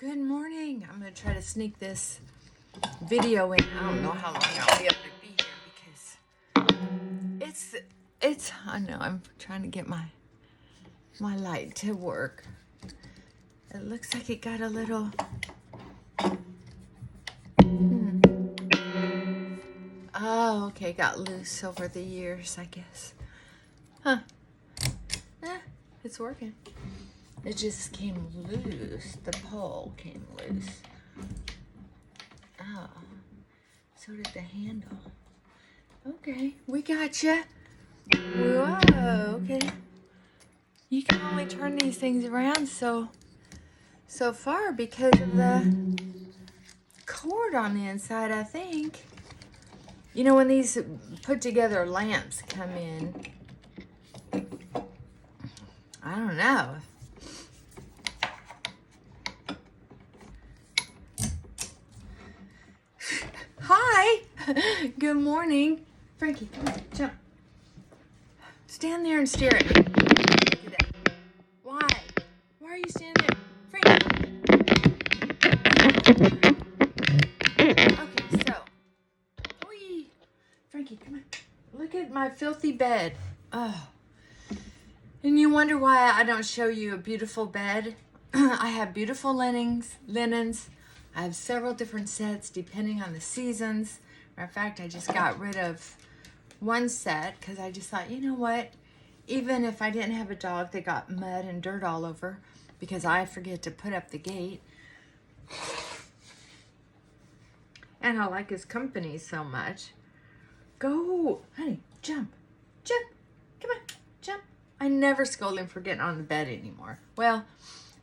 Good morning. I'm going to try to sneak this video in. I don't know how long I'll be able to be here because I know I'm trying to get my light to work. It looks like it got a little, oh, okay, got loose over the years, I guess. Huh. It's working. It just came loose. The pole came loose. Oh, so did the handle. Okay, we got you. Whoa, okay. You can only turn these things around so far because of the cord on the inside, I think. You know, when these put together lamps come in, I don't know. Hi. Good morning. Frankie, come on, jump. Stand there and stare at me. Look at that. Why? Why are you standing there? Frankie. Okay, so. Whee. Frankie, come on. Look at my filthy bed. Oh. And you wonder why I don't show you a beautiful bed? I have beautiful linens. I have several different sets depending on the seasons. Matter of fact, I just got rid of one set because I just thought, you know what? Even if I didn't have a dog that got mud and dirt all over because I forget to put up the gate. And I like his company so much. Go, honey, jump, jump, come on, jump. I never scold him for getting on the bed anymore. Well,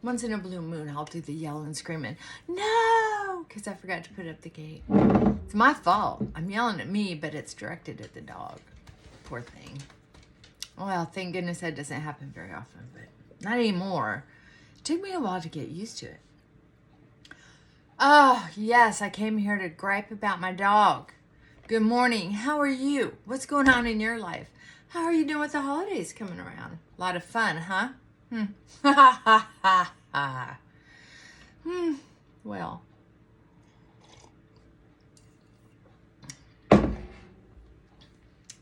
once in a blue moon, I'll do the yelling and screaming, no, because I forgot to put up the gate. It's my fault. I'm yelling at me, but it's directed at the dog. Poor thing. Well, thank goodness that doesn't happen very often, but not anymore. It took me a while to get used to it. Oh, yes, I came here to gripe about my dog. Good morning. How are you? What's going on in your life? How are you doing with the holidays coming around? A lot of fun, huh? Ha ha ha ha. Well.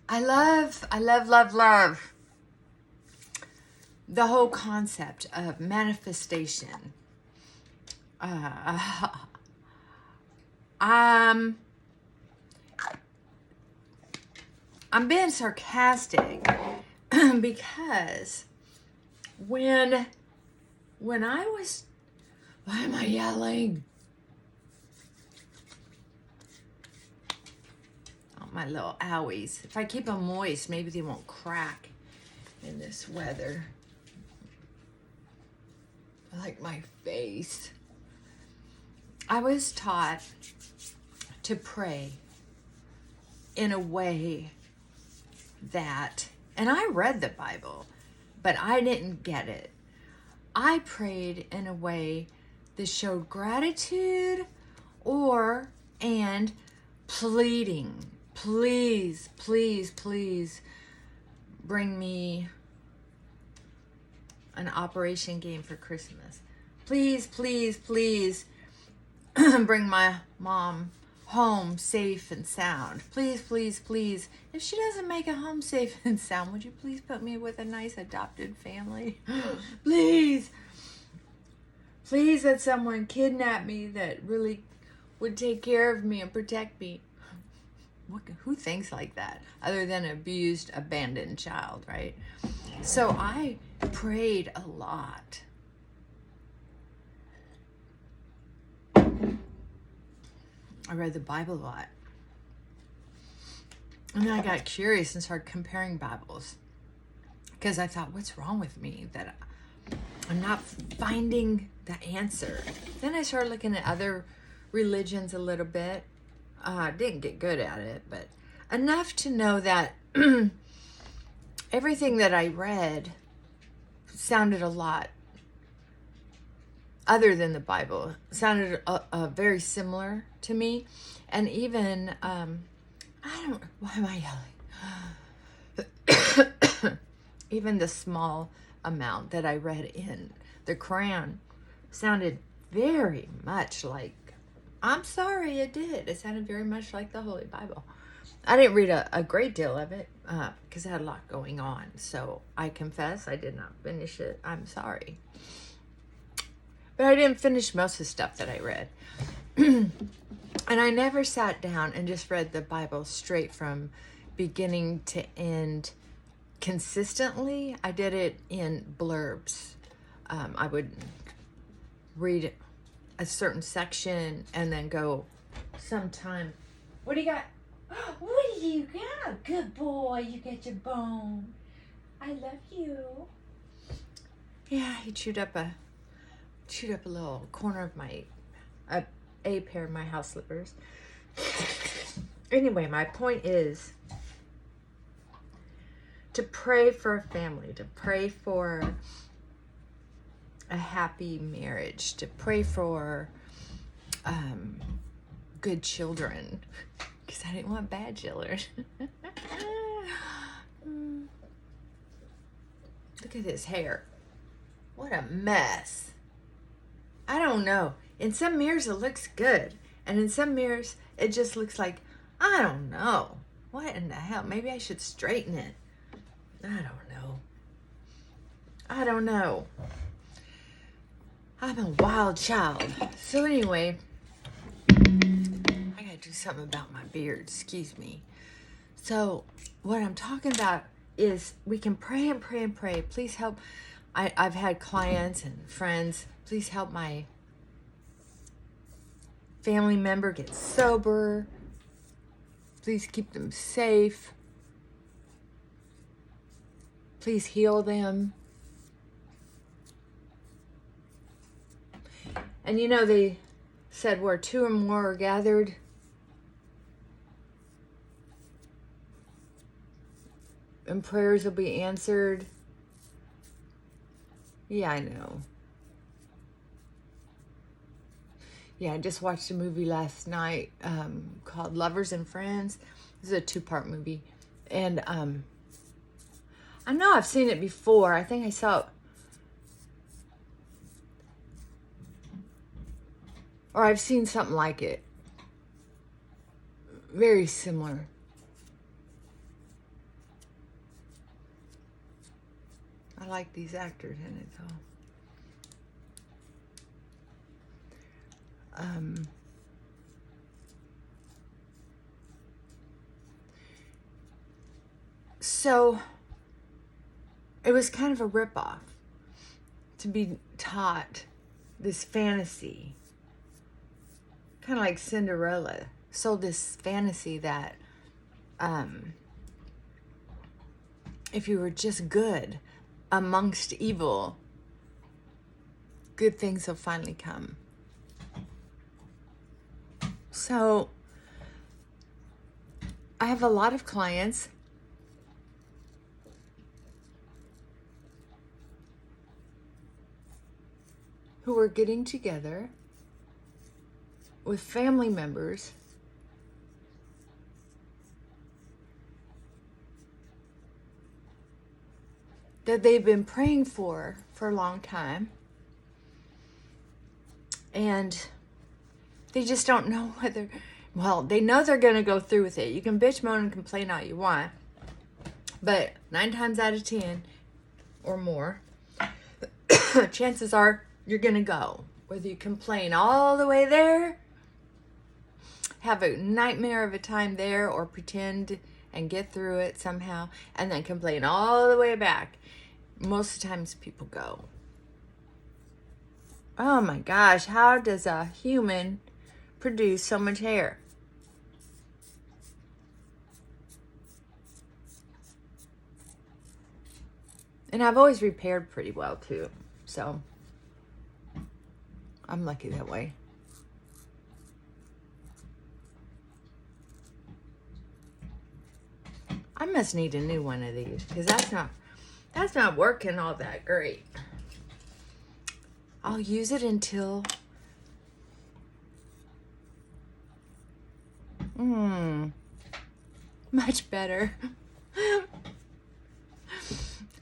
I love the whole concept of manifestation. I'm being sarcastic because when I was, why am I yelling? Oh, my little owies. If I keep them moist, maybe they won't crack in this weather. I like my face. I was taught to pray in a way that, and I read the Bible, but I didn't get it. I prayed in a way that showed gratitude and pleading. Please, please, please bring me an Operation game for Christmas. Please, please, please bring my mom home safe and sound. Please, please, please. If she doesn't make it home safe and sound, would you please put me with a nice adopted family? Please. Please let someone kidnap me that really would take care of me and protect me. Who thinks like that? Other than an abused, abandoned child, right? So I prayed a lot. I read the Bible a lot. And then I got curious and started comparing Bibles. Because I thought, what's wrong with me that I'm not finding the answer? Then I started looking at other religions a little bit. Didn't get good at it, but enough to know that everything that I read sounded a lot, other than the Bible, sounded very similar to me. And even, why am I yelling? Even the small amount that I read in the Quran sounded very much like, I'm sorry, it did. It sounded very much like the Holy Bible. I didn't read a great deal of it because I had a lot going on. So I confess I did not finish it. I'm sorry. But I didn't finish most of the stuff that I read. And I never sat down and just read the Bible straight from beginning to end consistently. I did it in blurbs. I would read a certain section and then go sometime. What do you got? What do you got? Good boy, you get your bone. I love you. Yeah, he chewed up a little corner of my a pair of my house slippers. Anyway, my point is to pray for a family, to pray for a happy marriage, to pray for good children, because I didn't want bad children. Look at his hair. What a mess. I don't know. In some mirrors it looks good, and in some mirrors it just looks like, I don't know. What in the hell? Maybe I should straighten it. I don't know. I don't know. I'm a wild child. So anyway, I gotta do something about my beard. Excuse me. So what I'm talking about is we can pray and pray and pray. Please help. I've had clients and friends. Please help my family member get sober. Please keep them safe. Please heal them. And you know, they said where two or more are gathered, and prayers will be answered. Yeah, I know. Yeah, I just watched a movie last night called Lovers and Friends. This is a 2-part movie. And I know I've seen it before. I think I saw it. Or I've seen something like it. Very similar. I like these actors in it, though. So it was kind of a ripoff to be taught this fantasy, kind of like Cinderella sold this fantasy that if you were just good amongst evil, good things will finally come. So I have a lot of clients who are getting together with family members that they've been praying for a long time, and they just don't know whether, well, they know they're going to go through with it. You can bitch, moan, and complain all you want, but 9 times out of 10 or more, chances are you're going to go. Whether you complain all the way there, have a nightmare of a time there, or pretend and get through it somehow, and then complain all the way back, most of the times people go. Oh my gosh, how does a human produce so much hair? And I've always repaired pretty well too, so I'm lucky that way. I must need a new one of these, because that's not working all that great. I'll use it until much better.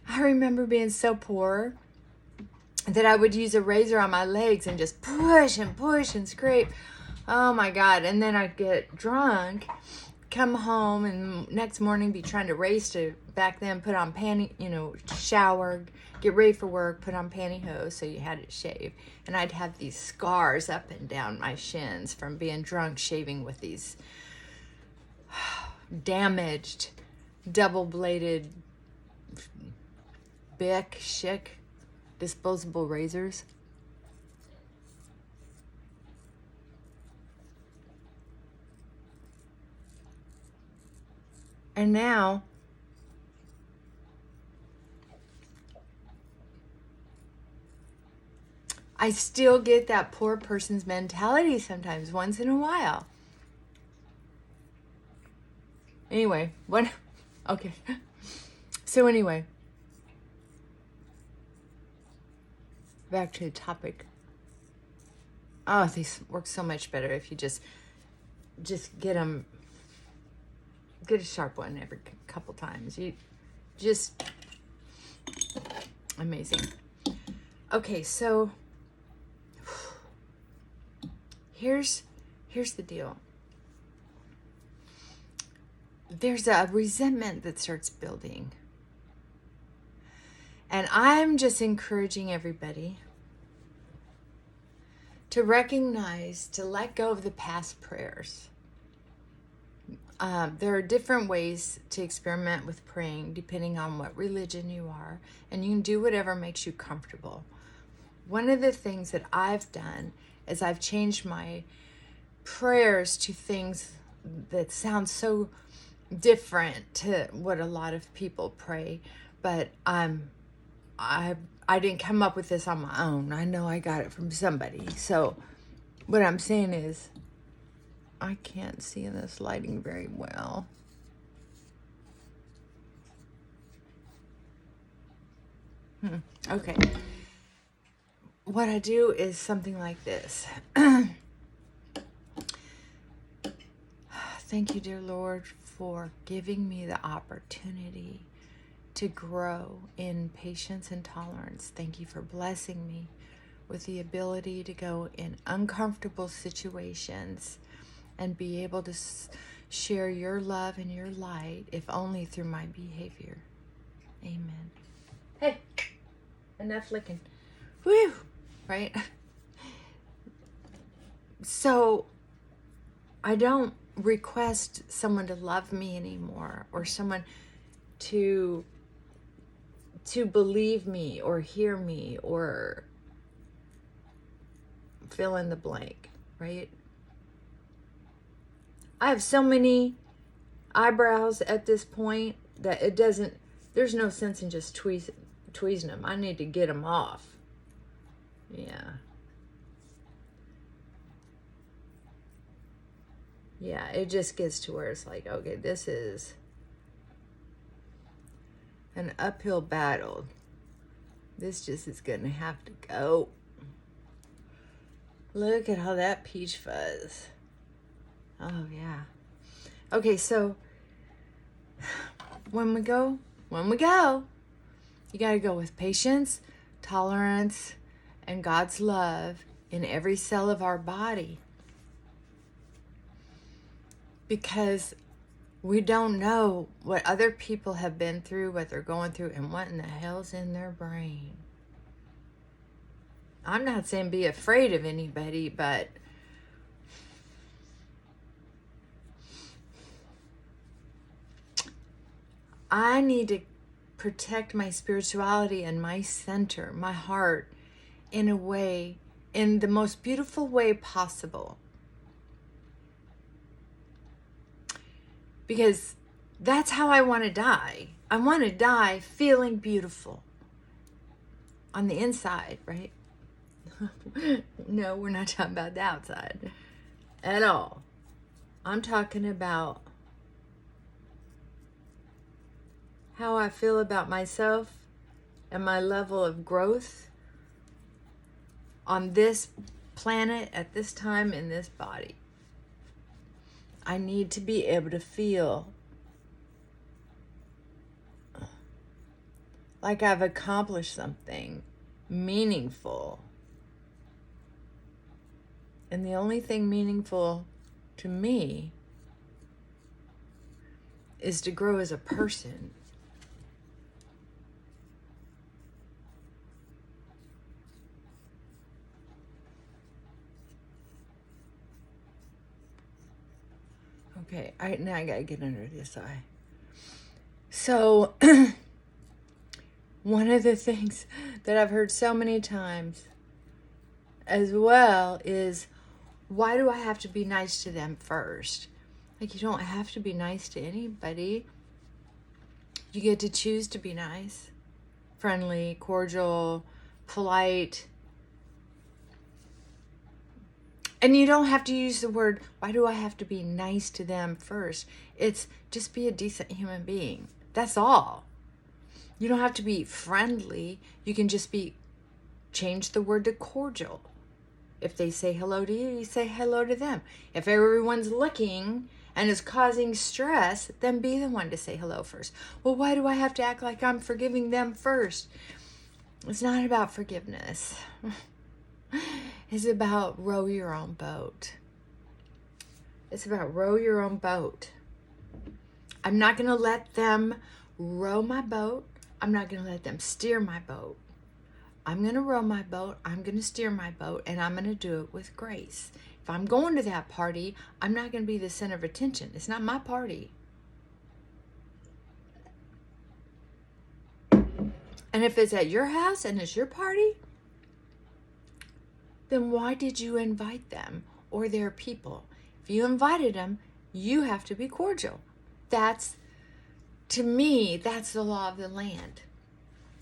I remember being so poor that I would use a razor on my legs and just push and scrape. Oh my God. And then I'd get drunk, come home, and next morning be trying to race to back then put on shower, get ready for work, put on pantyhose, so you had to shave. And I'd have these scars up and down my shins from being drunk, shaving with these damaged, double-bladed Bic, Schick, disposable razors. And now I still get that poor person's mentality sometimes, once in a while. Anyway, okay. So anyway, back to the topic. Oh, these work so much better if you just get them, get a sharp one every couple times. You just, amazing. Okay, so here's the deal. There's a resentment that starts building. And I'm just encouraging everybody to recognize, to let go of the past prayers. There are different ways to experiment with praying depending on what religion you are, and you can do whatever makes you comfortable. One of the things that I've done is I've changed my prayers to things that sound so different to what a lot of people pray, but I didn't come up with this on my own. I know I got it from somebody. So what I'm saying is, I can't see in this lighting very well. Okay. What I do is something like this. Thank you, dear Lord, for giving me the opportunity to grow in patience and tolerance. Thank you for blessing me with the ability to go in uncomfortable situations and be able to share your love and your light, if only through my behavior. Amen. Hey, enough licking. Whew, right? So I don't request someone to love me anymore, or someone to believe me or hear me or fill in the blank, right? I have so many eyebrows at this point that there's no sense in just tweezing them. I need to get them off. Yeah. Yeah, it just gets to where it's like, okay, this is an uphill battle. This just is gonna have to go. Look at how that peach fuzz. Oh yeah. Okay, so when we go, you gotta go with patience, tolerance, and God's love in every cell of our body. Because we don't know what other people have been through, what they're going through, and what in the hell's in their brain. I'm not saying be afraid of anybody, but I need to protect my spirituality and my center, my heart, in the most beautiful way possible. Because that's how I want to die. I want to die feeling beautiful on the inside, right? No, we're not talking about the outside at all. I'm talking about how I feel about myself and my level of growth on this planet at this time in this body. I need to be able to feel like I've accomplished something meaningful. And the only thing meaningful to me is to grow as a person. Okay, now I gotta get under this eye. So, one of the things that I've heard so many times as well is, why do I have to be nice to them first? Like, you don't have to be nice to anybody. You get to choose to be nice, friendly, cordial, polite. And you don't have to use the word, why do I have to be nice to them first? It's just be a decent human being. That's all. You don't have to be friendly. You can just change the word to cordial. If they say hello to you, you say hello to them. If everyone's looking and is causing stress, then be the one to say hello first. Well, why do I have to act like I'm forgiving them first? It's not about forgiveness. It's about row your own boat. It's about row your own boat. I'm not going to let them row my boat. I'm not going to let them steer my boat. I'm going to row my boat. I'm going to steer my boat, and I'm going to do it with grace. If I'm going to that party, I'm not going to be the center of attention. It's not my party. And if it's at your house and it's your party, then why did you invite them or their people? If you invited them, you have to be cordial. To me, that's the law of the land.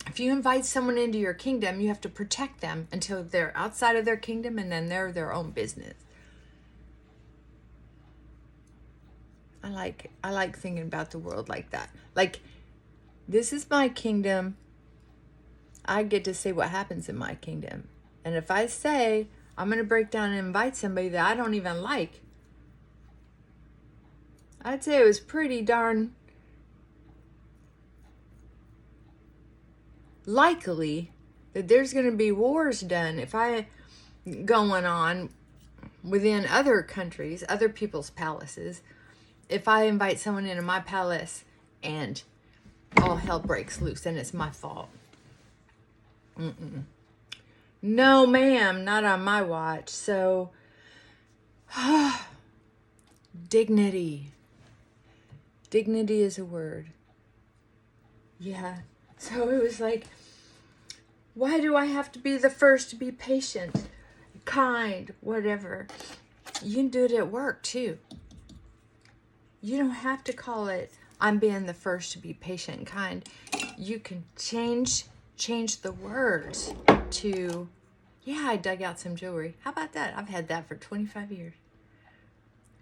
If you invite someone into your kingdom, you have to protect them until they're outside of their kingdom, and then they're their own business. I like thinking about the world like that. Like, this is my kingdom. I get to say what happens in my kingdom. And if I say I'm going to break down and invite somebody that I don't even like, I'd say it was pretty darn likely that there's going to be wars done going on within other countries, other people's palaces, if I invite someone into my palace and all hell breaks loose and it's my fault. No, ma'am, not on my watch. So, dignity. Dignity is a word. Yeah. So it was like, why do I have to be the first to be patient, kind, whatever? You can do it at work too. You don't have to call it, I'm being the first to be patient and kind. You can change the words to, yeah, I dug out some jewelry. How about that? I've had that for 25 years.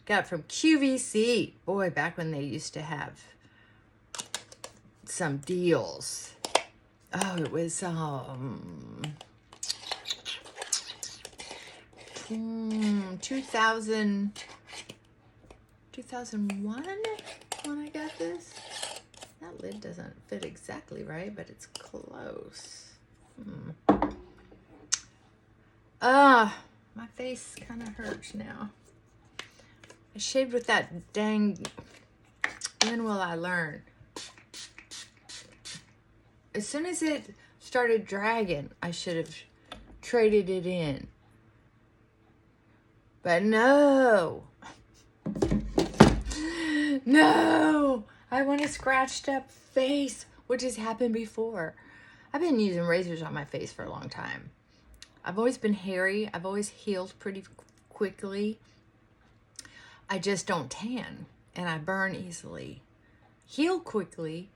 Got it from QVC. Boy, back when they used to have some deals. Oh, it was 2001 when I got this. That lid doesn't fit exactly right, but it's close. My face kind of hurts now. I shaved with that dang, when will I learn? As soon as it started dragging, I should have traded it in. But no. No. I want a scratched up face, which has happened before. I've been using razors on my face for a long time. I've always been hairy. I've always healed pretty quickly. I just don't tan, and I burn easily. Heal quickly.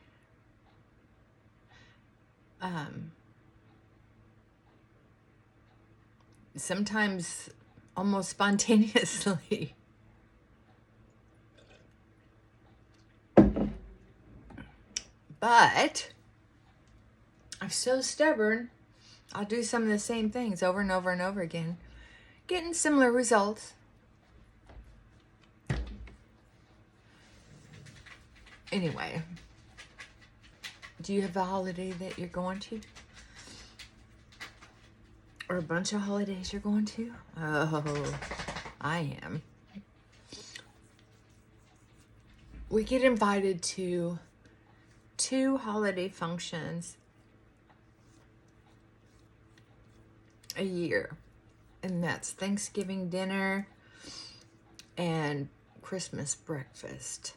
Sometimes almost spontaneously. But I'm so stubborn, I'll do some of the same things over and over and over again, getting similar results. Anyway, do you have a holiday that you're going to? Or a bunch of holidays you're going to? Oh, I am. We get invited to 2 holiday functions a year. And that's Thanksgiving dinner and Christmas breakfast.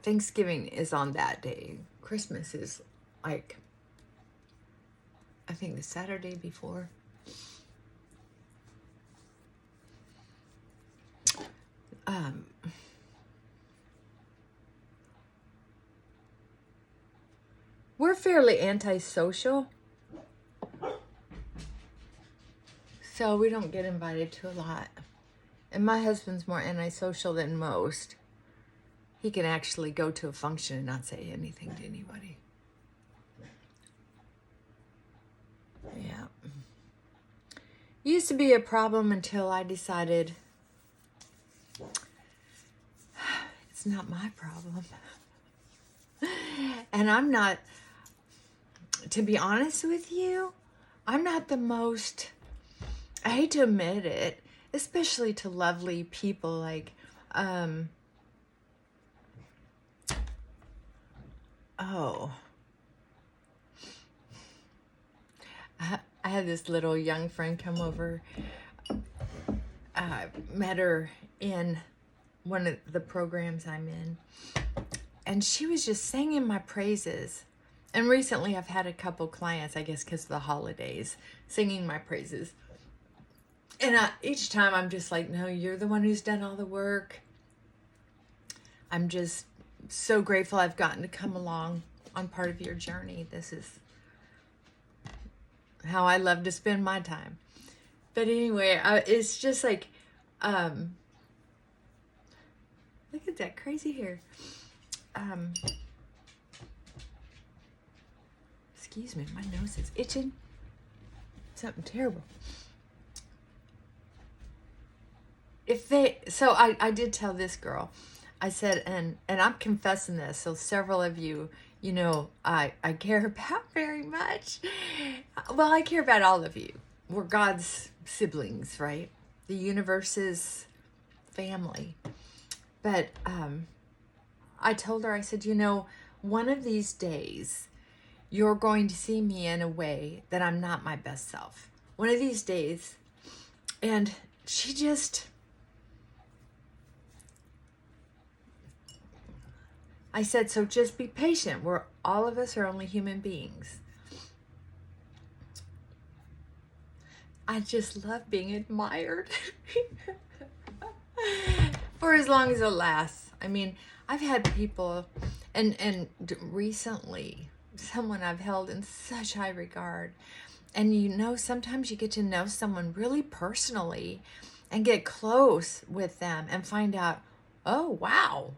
Thanksgiving is on that day. Christmas is like, I think the Saturday before. We're fairly antisocial, so we don't get invited to a lot. And my husband's more antisocial than most. He can actually go to a function and not say anything to anybody. Yeah. Used to be a problem until I decided it's not my problem. And I'm not, to be honest with you, I'm not the most, I hate to admit it, especially to lovely people like, I had this little young friend come over. I met her in one of the programs I'm in, and she was just singing my praises. And recently I've had a couple clients, I guess because of the holidays, singing my praises. And each time I'm just like, no, you're the one who's done all the work. I'm just so grateful I've gotten to come along on part of your journey. This is how I love to spend my time. But anyway, it's just like, look at that crazy hair. Excuse me, my nose is itching. Something terrible. So I did tell this girl, I said, and I'm confessing this, so several of you, you know, I care about very much. Well, I care about all of you. We're God's siblings, right? The universe's family. But I told her, I said, you know, one of these days, you're going to see me in a way that I'm not my best self. One of these days. And she just, I said, so just be patient. All of us are only human beings. I just love being admired for as long as it lasts. I mean, I've had people, and recently, someone I've held in such high regard. And you know, sometimes you get to know someone really personally and get close with them and find out, oh, wow.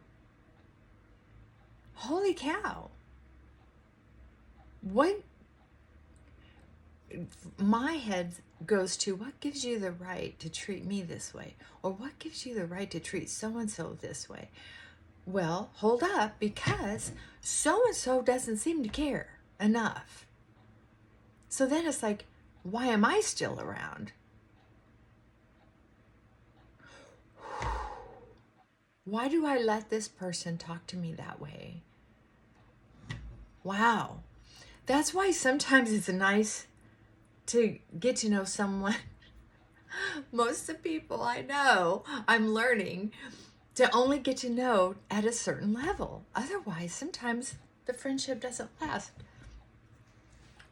Holy cow. What my head goes to, what gives you the right to treat me this way? Or what gives you the right to treat so-and-so this way? Well, hold up, because so-and-so doesn't seem to care enough. So then it's like, why am I still around? Why do I let this person talk to me that way? Wow. That's why sometimes it's nice to get to know someone. Most of the people I know, I'm learning to only get to know at a certain level. Otherwise, sometimes the friendship doesn't last.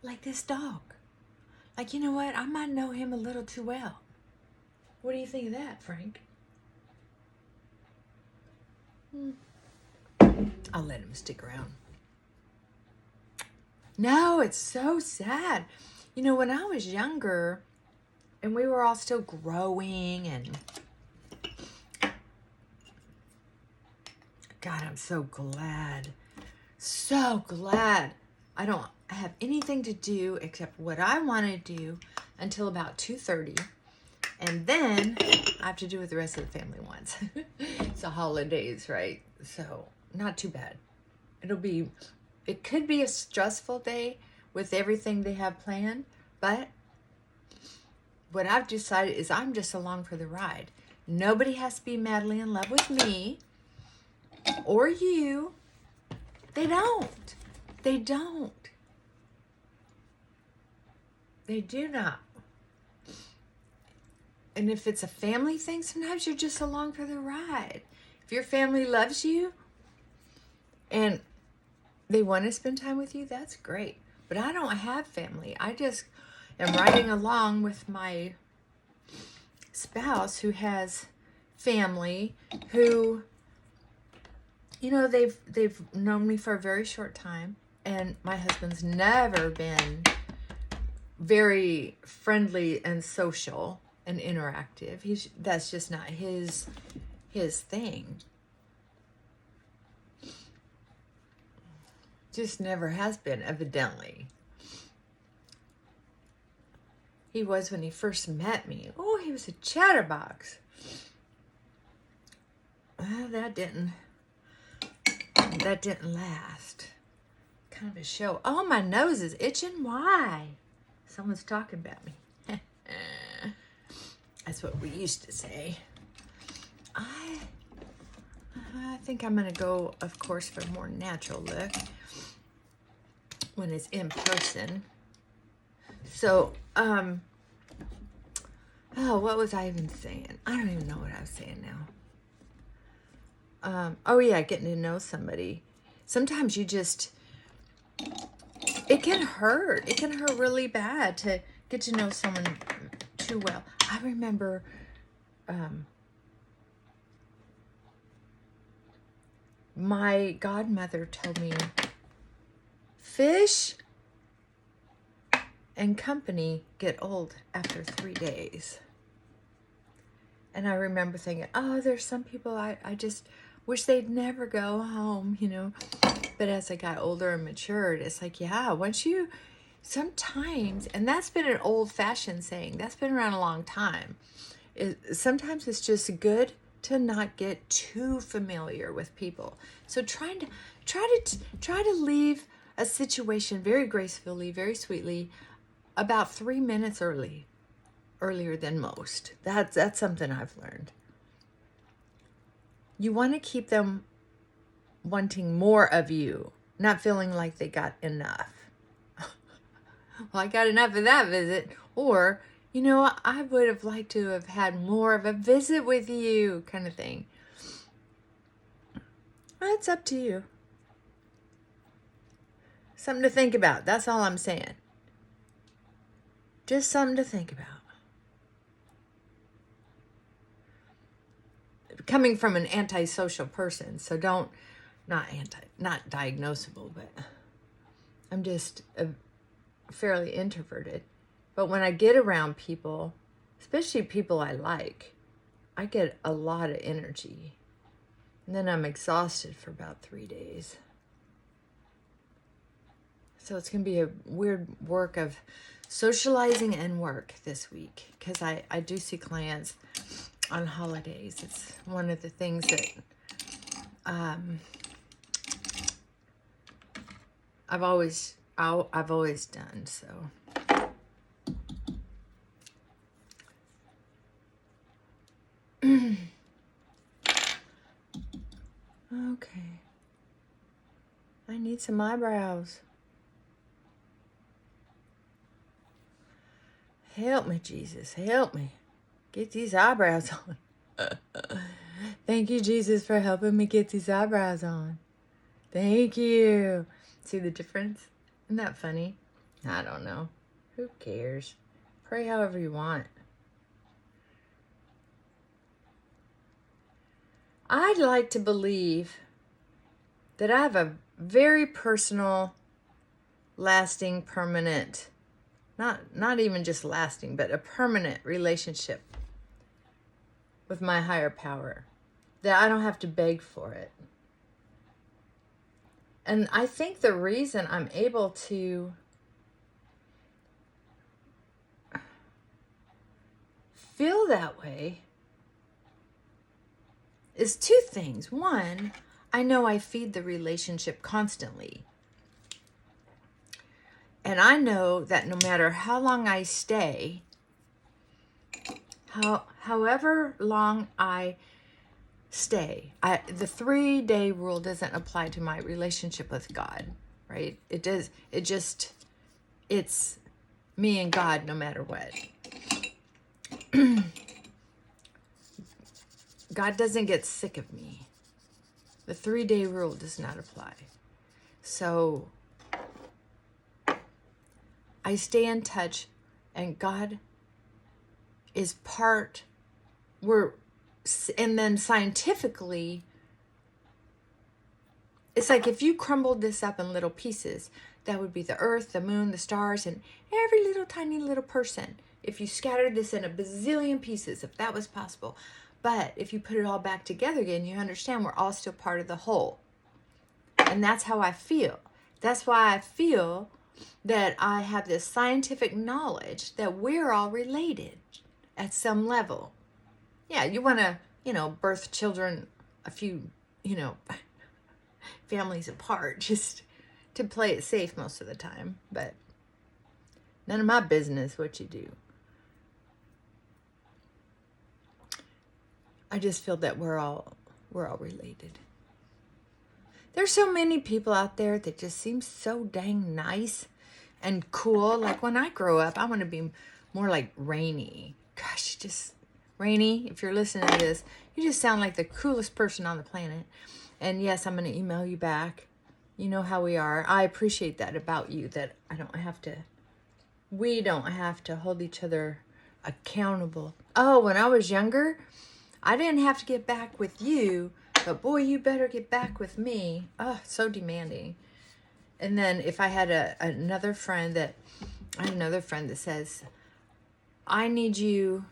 Like this dog. Like, you know what? I might know him a little too well. What do you think of that, Frank? I'll let him stick around. No, it's so sad. You know, when I was younger and we were all still growing and God, I'm so glad I don't have anything to do except what I want to do until about 2:30. And then I have to do what the rest of the family wants. It's the holidays, right? So not too bad. It could be a stressful day with everything they have planned, But what I've decided is I'm just along for the ride. Nobody has to be madly in love with me or you. They don't. They don't. They do not. And if it's a family thing, sometimes you're just along for the ride. If your family loves you and they want to spend time with you, that's great. But I don't have family. I just am riding along with my spouse who has family who, you know, they've known me for a very short time, and my husband's never been very friendly and social and interactive. That's just not his thing. Just never has been, evidently. He was when he first met me. Oh, he was a chatterbox. Well, that didn't last. Kind of a show. Oh, my nose is itching. Why? Someone's talking about me. That's what we used to say. I think I'm going to go, of course, for a more natural look when it's in person. So, oh, what was I even saying? I don't even know what I was saying now. Oh yeah, getting to know somebody. Sometimes you just, it can hurt. It can hurt really bad to get to know someone too well. I remember, my godmother told me, fish and company get old after 3 days. And I remember thinking, oh, there's some people I just wish they'd never go home, you know. But as I got older and matured, it's like, yeah, once you, sometimes, and that's been an old-fashioned saying, that's been around a long time. Sometimes it's just good to not get too familiar with people. So try to leave a situation very gracefully, very sweetly, about 3 minutes earlier than most. That's something I've learned. You want to keep them wanting more of you, not feeling like they got enough. Well, I got enough of that visit. Or, you know, I would have liked to have had more of a visit with you, kind of thing. Well, it's up to you. Something to think about. That's all I'm saying. Just something to think about. Coming from an antisocial person, so not diagnosable, but I'm just fairly introverted. But when I get around people, especially people I like, I get a lot of energy. And then I'm exhausted for about 3 days. So it's going to be a weird work of socializing and work this week, because I do see clients on holidays. It's one of the things that I've always done. So okay, I need some eyebrows. Help me, Jesus, help me. Get these eyebrows on. Thank you, Jesus, for helping me get these eyebrows on. Thank you. See the difference? Isn't that funny? I don't know. Who cares? Pray however you want. I'd like to believe that I have a very personal, lasting, permanent, not even just lasting, but a permanent relationship with my higher power, that I don't have to beg for it. And I think the reason I'm able to feel that way is two things. One, I know I feed the relationship constantly. And I know that no matter how long I stay, however long I stay, the 3-day rule doesn't apply to my relationship with God, right? It does. It's me and God no matter what. God doesn't get sick of me. The 3-day rule does not apply. So I stay in touch, and God is part, and then scientifically, it's like if you crumbled this up in little pieces, that would be the earth, the moon, the stars, and every little tiny little person. If you scattered this in a bazillion pieces, if that was possible. But if you put it all back together again, you understand we're all still part of the whole. And that's how I feel. That's why I feel that I have this scientific knowledge that we're all related at some level. Yeah, you want to, birth children a few, families apart just to play it safe most of the time. But none of my business what you do. I just feel that we're all related. There's so many people out there that just seem so dang nice and cool. Like when I grow up, I want to be more like Rainy. Gosh, just Rainy, if you're listening to this, you just sound like the coolest person on the planet. And yes, I'm going to email you back. You know how we are. I appreciate that about you, that we don't have to hold each other accountable. Oh, when I was younger, I didn't have to get back with you, but boy, you better get back with me. Oh, so demanding. And then if I had another friend that says, I need you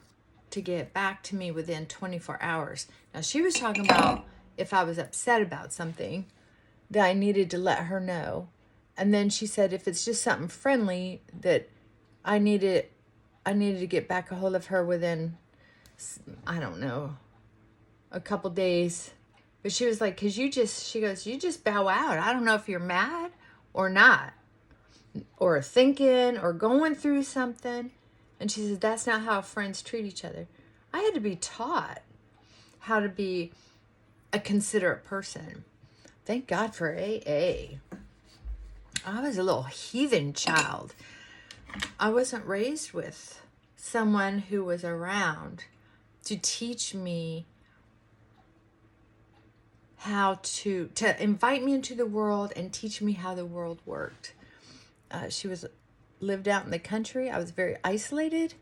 to get back to me within 24 hours. Now, she was talking about if I was upset about something, that I needed to let her know. And then she said if it's just something friendly, that I needed to get back a hold of her within, I don't know, a couple days. But she was like, she goes, you just bow out. I don't know if you're mad or not, or thinking or going through something. And she says, that's not how friends treat each other. I had to be taught how to be a considerate person. Thank God for AA. I was a little heathen child. I wasn't raised with someone who was around to teach me how to invite me into the world and teach me how the world worked. She lived out in the country. I was very isolated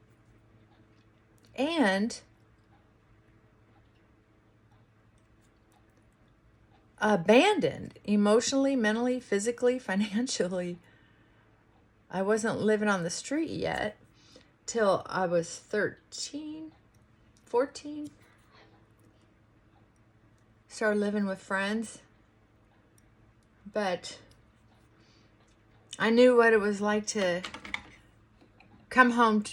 and abandoned emotionally, mentally, physically, financially. I wasn't living on the street yet till I was 13, 14. Started living with friends. But I knew what it was like to come home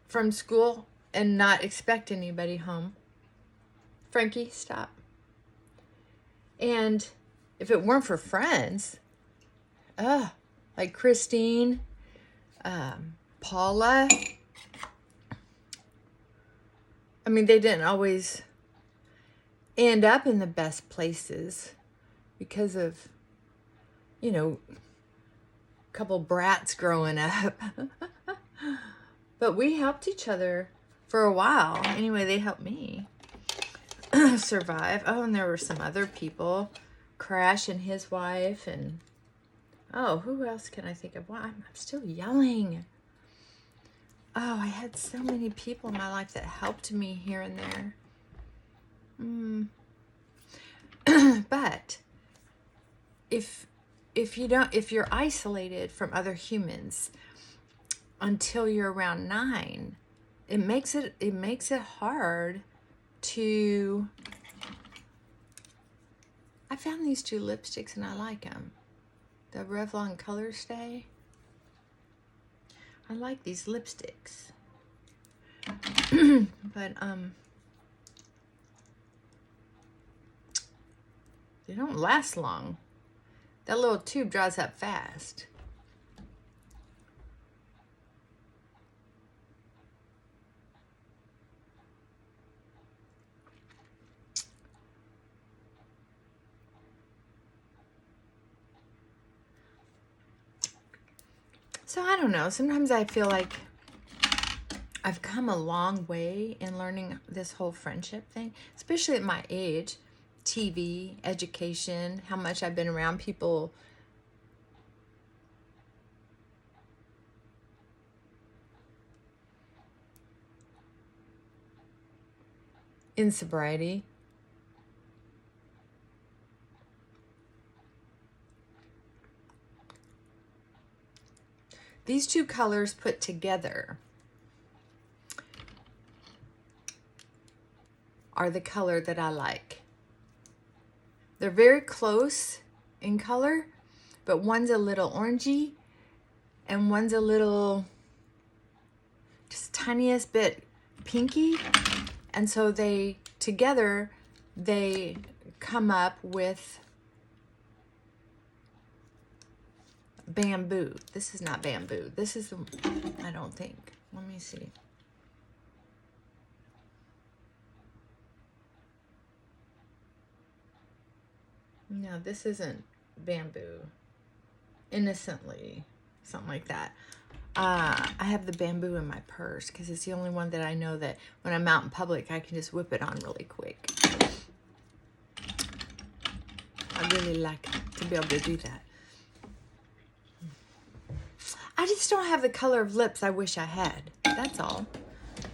from school and not expect anybody home. Frankie, stop. And if it weren't for friends, like Christine, Paula, I mean, they didn't always end up in the best places because of, a couple brats growing up. But we helped each other for a while. Anyway, they helped me survive. Oh, and there were some other people, Crash and his wife, and who else can I think of? Well, I'm still yelling. Oh, I had so many people in my life that helped me here and there. But if you're isolated from other humans until you're around 9, it makes it hard to. I found these 2 lipsticks and I like them. The Revlon Color Stay. I like these lipsticks. But they don't last long. That little tube dries up fast. So I don't know. Sometimes I feel like I've come a long way in learning this whole friendship thing, especially at my age. TV, education, how much I've been around people in sobriety. These two colors put together are the color that I like. They're very close in color, but one's a little orangey and one's a little, just tiniest bit pinky. And so they, together, they come up with bamboo. This is not bamboo. This is the, I don't think. Let me see. No, this isn't bamboo. Innocently, something like that. I have the bamboo in my purse because it's the only one that I know that when I'm out in public, I can just whip it on really quick. I really like to be able to do that. I just don't have the color of lips I wish I had. That's all.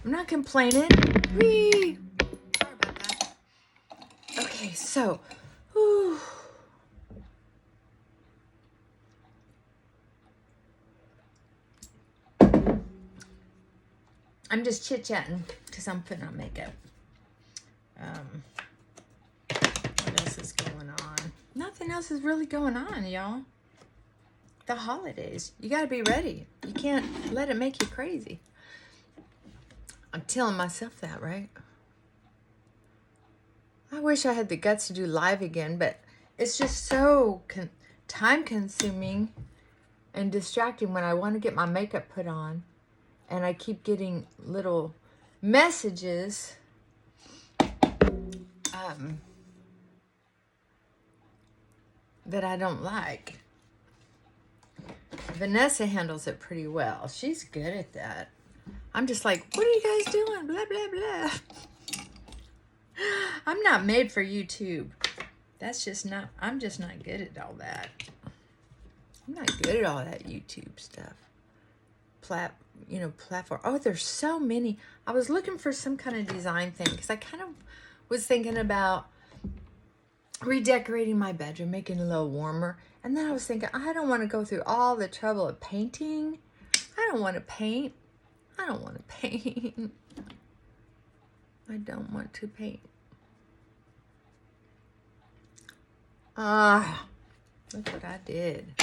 I'm not complaining. Whee! Sorry about that. Okay, so, whew. I'm just chit-chatting because I'm putting on makeup. What else is going on? Nothing else is really going on, y'all. The holidays. You got to be ready. You can't let it make you crazy. I'm telling myself that, right? I wish I had the guts to do live again, but it's just so time-consuming and distracting when I want to get my makeup put on. And I keep getting little messages that I don't like. Vanessa handles it pretty well. She's good at that. I'm just like, what are you guys doing? Blah, blah, blah. I'm not made for YouTube. That's just not, I'm just not good at all that. I'm not good at all that YouTube stuff. Platform. Oh, there's so many. I was looking for some kind of design thing because I kind of was thinking about redecorating my bedroom, making it a little warmer. And then I was thinking, I don't want to go through all the trouble of painting. I don't want to paint. I don't want to paint. I don't want to paint. Look what I did.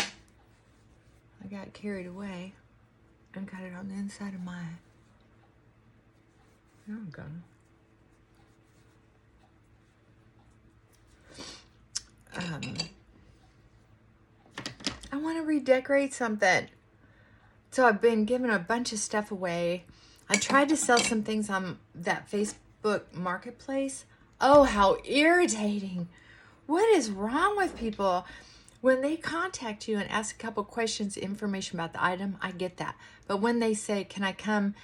I got carried away and got it on the inside of my... There we go. I want to redecorate something. So I've been giving a bunch of stuff away. I tried to sell some things on that Facebook marketplace. Oh, how irritating. What is wrong with people? When they contact you and ask a couple questions, information about the item, I get that. But when they say, can I come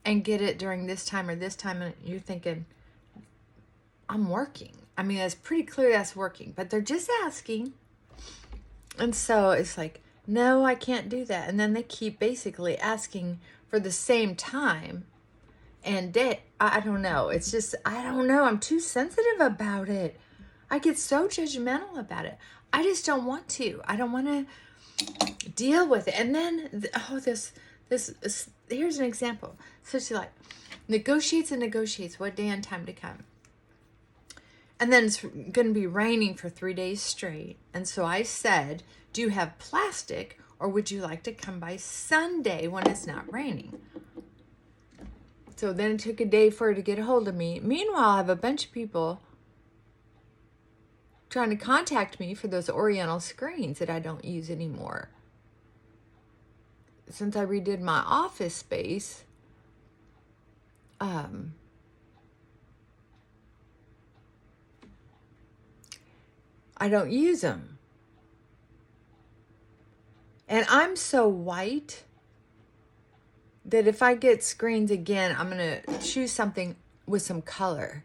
and get it during this time or this time, and you're thinking, I'm working. I mean, it's pretty clear that's working, but they're just asking. And so it's like, no, I can't do that. And then they keep basically asking for the same time and day. I don't know. It's just, I don't know. I'm too sensitive about it. I get so judgmental about it. I just don't want to. I don't want to deal with it. And then, here's an example. So she like negotiates and negotiates what day and time to come. And then it's going to be raining for 3 days straight. And so I said, do you have plastic or would you like to come by Sunday when it's not raining? So then it took a day for her to get a hold of me. Meanwhile, I have a bunch of people trying to contact me for those Oriental screens that I don't use anymore. Since I redid my office space, I don't use them. And I'm so white that if I get screens again, I'm going to choose something with some color.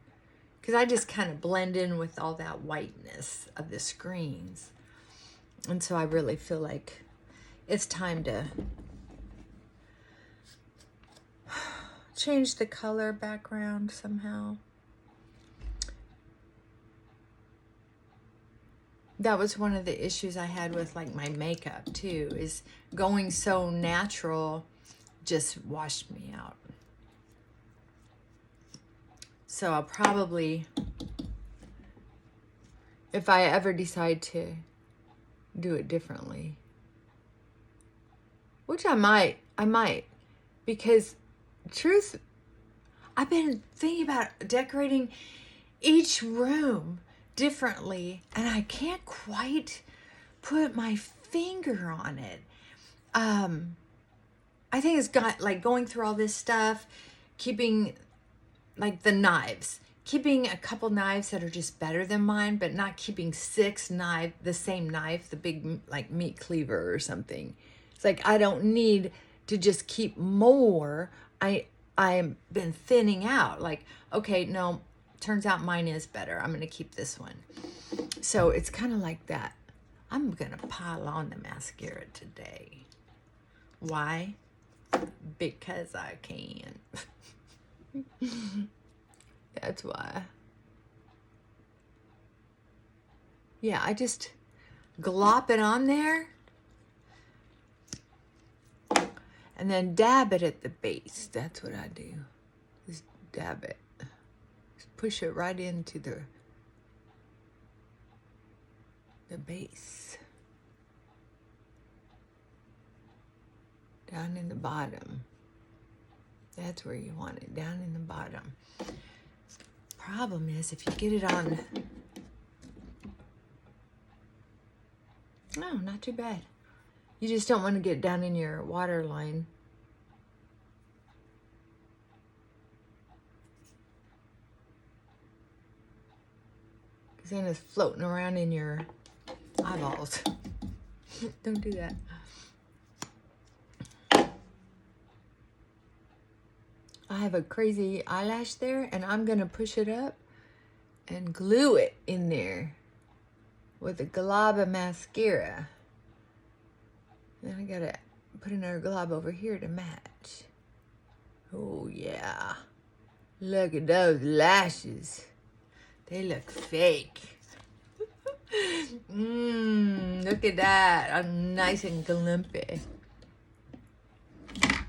Because I just kind of blend in with all that whiteness of the screens. And so I really feel like it's time to change the color background somehow. That was one of the issues I had with like my makeup too, is going so natural just washed me out. So I'll probably, if I ever decide to do it differently, which I might, because truth, I've been thinking about decorating each room differently, and I can't quite put my finger on it. I think it's got like going through all this stuff, keeping like the knives, keeping a couple knives that are just better than mine, but not keeping 6 knives, the same knife, the big like meat cleaver or something. It's like I don't need to just keep more. I've been thinning out. Like, okay, no, turns out mine is better. I'm gonna keep this one. So it's kind of like that. I'm gonna pile on the mascara today. Why? Because I can. That's why. Yeah, I just glop it on there and then dab it at the base. That's what I do. Just dab it. Just push it right into the base. Down in the bottom. That's where you want it, down in the bottom. Problem is, if you get it on, no, not too bad. You just don't want to get down in your water line. Because then it's floating around in your eyeballs. Don't do that. I have a crazy eyelash there, and I'm going to push it up and glue it in there with a glob of mascara. Then I got to put another glob over here to match. Oh, yeah. Look at those lashes. They look fake. Look at that. I'm nice and glumpy.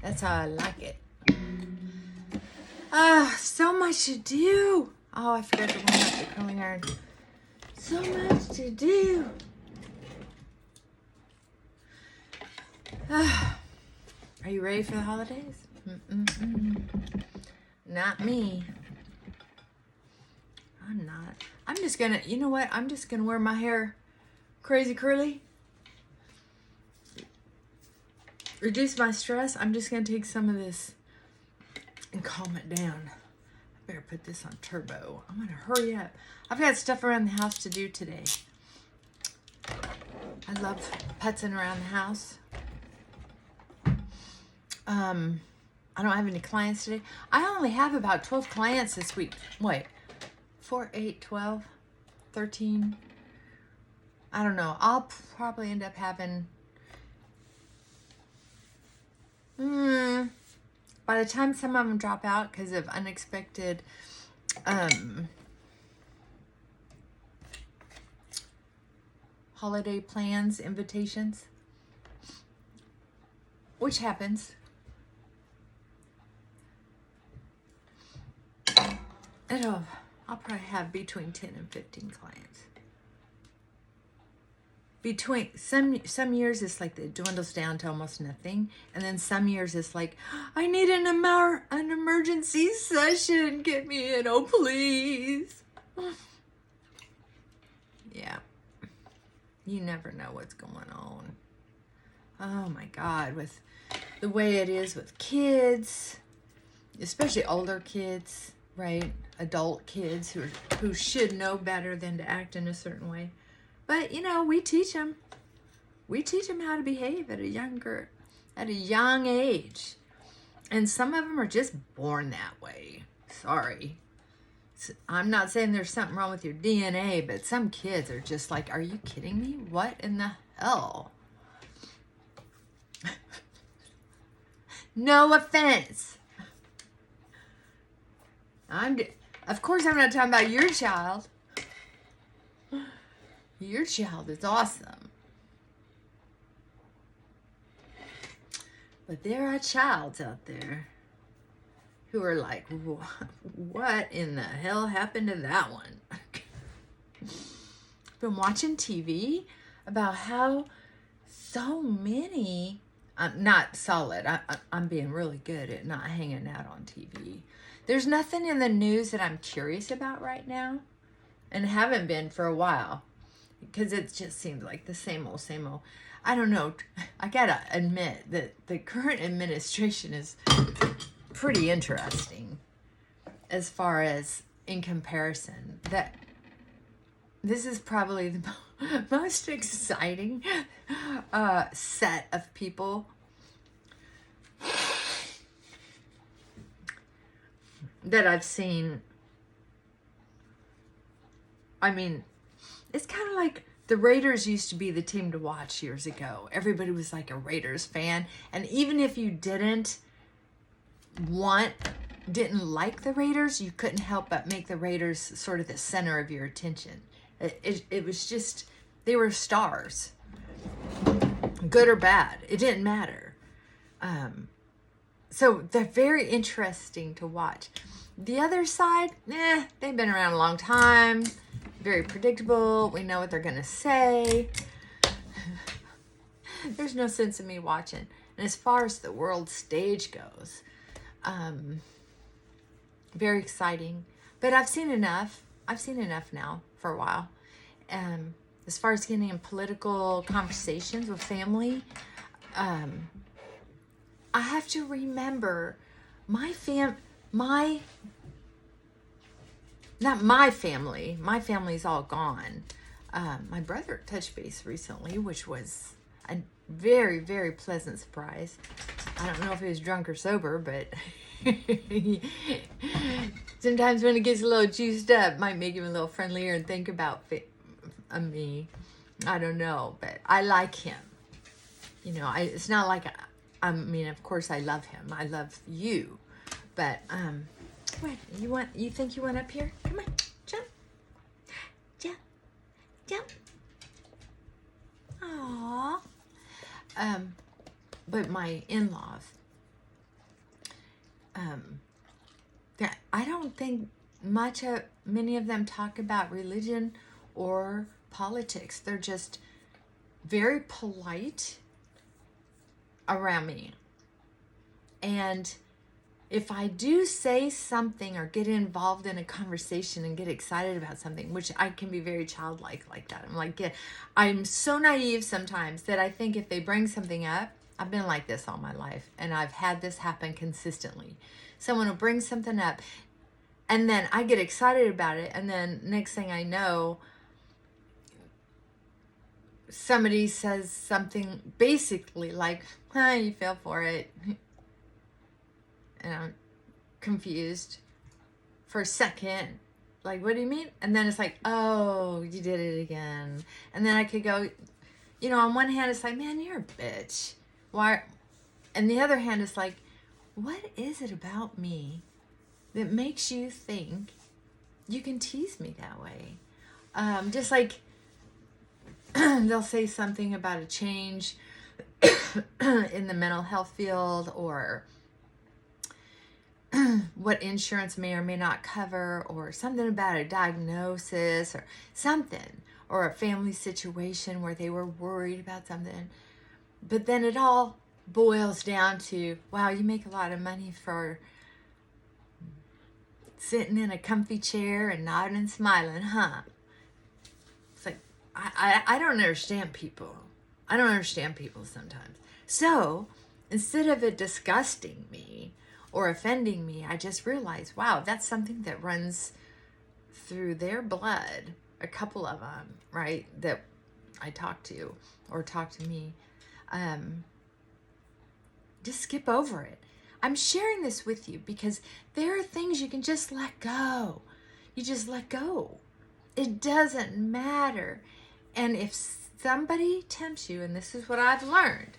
That's how I like it. So much to do. Oh, I forgot to warm up the curling iron. So much to do. Are you ready for the holidays? Not me. I'm not. I'm just gonna, you know what? I'm just gonna wear my hair crazy curly. Reduce my stress. I'm just gonna take some of this and calm it down. I better put this on turbo. I'm gonna hurry up. I've got stuff around the house to do today. I love putzing around the house. I don't have any clients today. I only have about 12 clients this week. Wait, 4, 8, 12, 13. I don't know. I'll probably end up having by the time some of them drop out because of unexpected holiday plans, invitations, which happens. I'll probably have between 10 and 15 clients. Between some years it's like it dwindles down to almost nothing, and then some years it's like, I need an emergency session, get me in, oh please. Yeah, you never know what's going on. Oh my God, with the way it is with kids, especially older kids, right? Adult kids who should know better than to act in a certain way. But, you know, we teach them. We teach them how to behave at a young age. And some of them are just born that way. Sorry. I'm not saying there's something wrong with your DNA, but some kids are just like, are you kidding me? What in the hell? No offense. Of course, I'm not talking about your child. Your child is awesome. But there are childs out there who are like, what in the hell happened to that one? Been watching TV about how so many, not solid, I'm being really good at not hanging out on TV. There's nothing in the news that I'm curious about right now, and haven't been for a while, because it just seems like the same old, same old. I don't know. I gotta admit that the current administration is pretty interesting as far as in comparison. That this is probably the most exciting set of people that I've seen. I mean, it's kind of like the Raiders used to be the team to watch years ago. Everybody was like a Raiders fan. And even if you didn't like the Raiders, you couldn't help but make the Raiders sort of the center of your attention. It was just, they were stars. Good or bad. It didn't matter. So they're very interesting to watch. The other side, they've been around a long time. Very predictable. We know what they're going to say. There's no sense in me watching. And as far as the world stage goes, very exciting. But I've seen enough. I've seen enough now for a while. As far as getting in political conversations with family, I have to remember my family's all gone. My brother touched base recently, which was a very, very pleasant surprise. I don't know if he was drunk or sober, but sometimes when it gets a little juiced up, might make him a little friendlier and think about me. I don't know, but I like him. You know, it's not like, I mean, of course I love him. I love you, but, what, you think you want up here? Come on, jump. Jump. Jump. Aww. But my in-laws, I don't think many of them talk about religion or politics. They're just very polite around me. And if I do say something or get involved in a conversation and get excited about something, which I can be very childlike like that. I'm like, I'm so naive sometimes that I think if they bring something up, I've been like this all my life, and I've had this happen consistently. Someone will bring something up, and then I get excited about it, and then next thing I know, somebody says something basically like, you fell for it. And I'm confused for a second. Like, what do you mean? And then it's like, oh, you did it again. And then I could go, on one hand, it's like, man, you're a bitch. Why? And the other hand, it's like, what is it about me that makes you think you can tease me that way? Just like they'll say something about a change in the mental health field, or what insurance may or may not cover, or something about a diagnosis or something, or a family situation where they were worried about something. But then it all boils down to, wow, you make a lot of money for sitting in a comfy chair and nodding and smiling, huh? It's like, I don't understand people. I don't understand people sometimes. So instead of it disgusting me or offending me, I just realized, wow, that's something that runs through their blood. A couple of them, right, that I talk to or talk to me. Just skip over it. I'm sharing this with you because there are things you can just let go. You just let go. It doesn't matter. And if somebody tempts you, and this is what I've learned,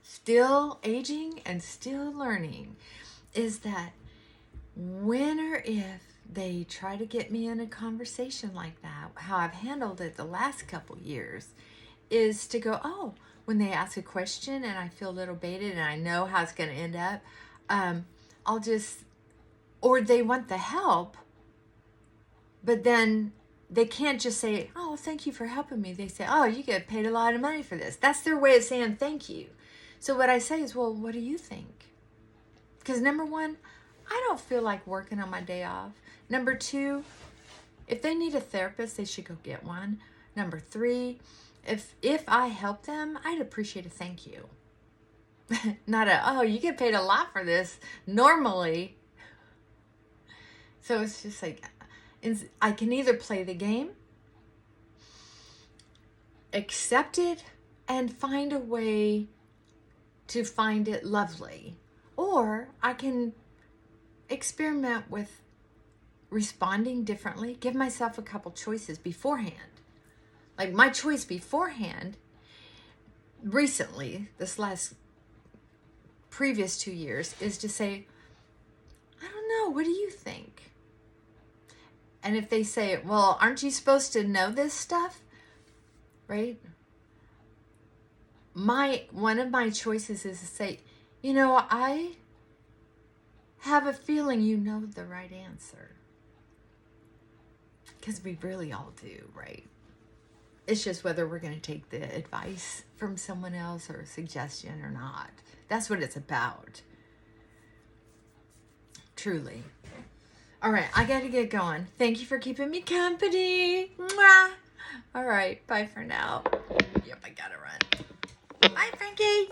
still aging and still learning, is that when or if they try to get me in a conversation like that, how I've handled it the last couple years is to go, oh, when they ask a question and I feel a little baited and I know how it's going to end up, I'll just, or they want the help, but then they can't just say, oh, thank you for helping me. They say, oh, you get paid a lot of money for this. That's their way of saying thank you. So what I say is, well, what do you think? Because number one, I don't feel like working on my day off. Number two, if they need a therapist, they should go get one. Number three, if I help them, I'd appreciate a thank you. Not a, oh, you get paid a lot for this normally. So it's just like, I can either play the game, accept it, and find a way to find it lovely. Or I can experiment with responding differently, give myself a couple choices beforehand. Like my choice beforehand, recently, previous 2 years, is to say, I don't know, what do you think? And if they say, well, aren't you supposed to know this stuff? Right? One of my choices is to say, you know, I have a feeling you know the right answer. Because we really all do, right? It's just whether we're going to take the advice from someone else or a suggestion or not. That's what it's about. Truly. All right, I got to get going. Thank you for keeping me company. Mwah! All right, bye for now. Yep, I got to run. Bye, Frankie.